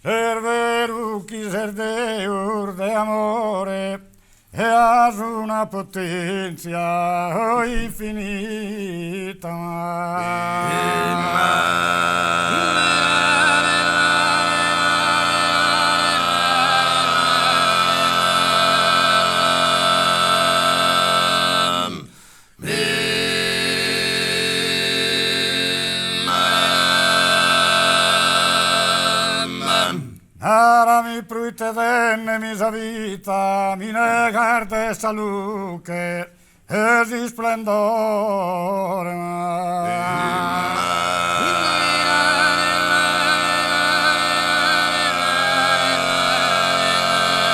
Serveru chi serdeur de amore e has una potenza infinita. Ara mi pruite denne misa vita, mi negar de saluche e di splendore.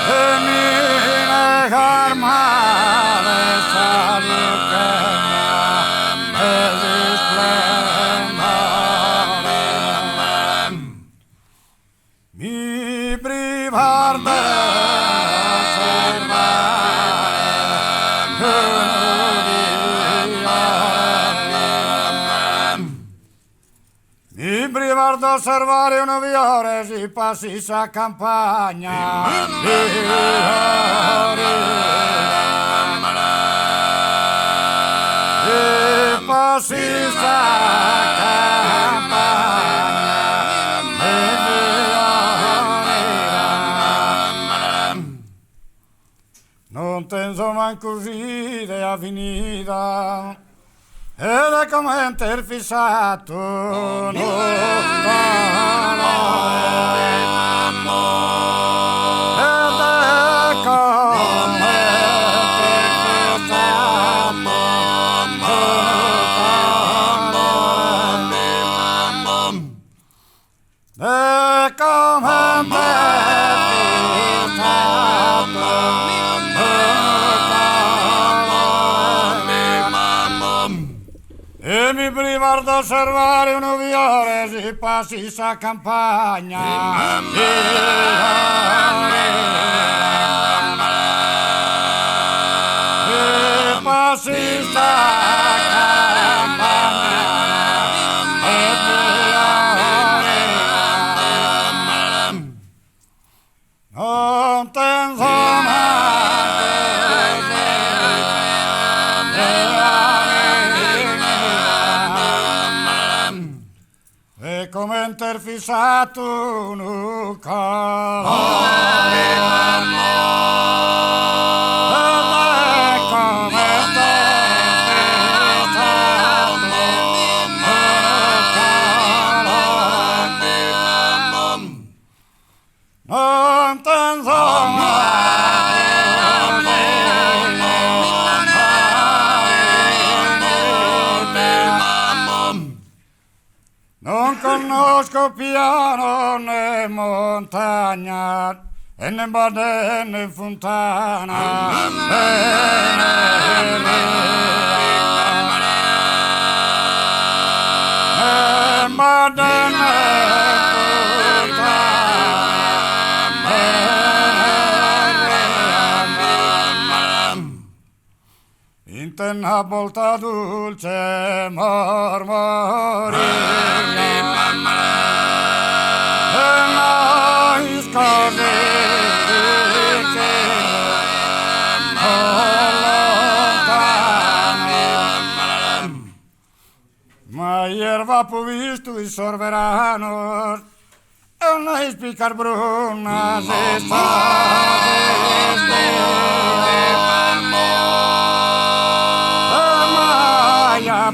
E mi negar male saluche e di splendore. Mi privar de osservare un viore si passi sa campagna si passi sa campagna non tenso manco così de avvenida ed è come interfissato non ed è come e mi privar d'osservare un viore si passi sa campagna si passi sa campagna non tenso come interfissato un calore come non tenso non conosco piano né montagna e né bade né fontana né bade né tenna volta dolce mormoria e noi scorre ma ieri va visto il sorverano e noi spicar bruna se ya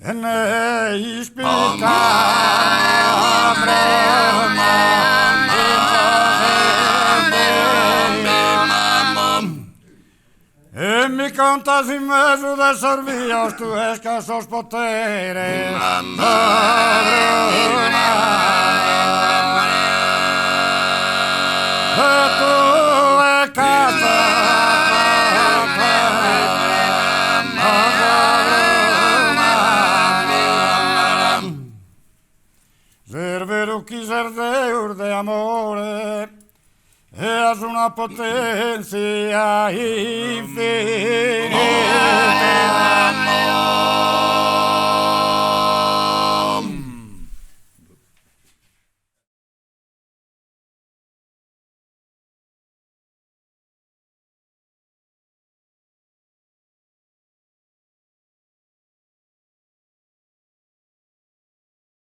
e ne ispica e mi contas in Mesu del servio tu escasos potere e tu e casa servero chi serdeur de amore e as una una potencia infinita.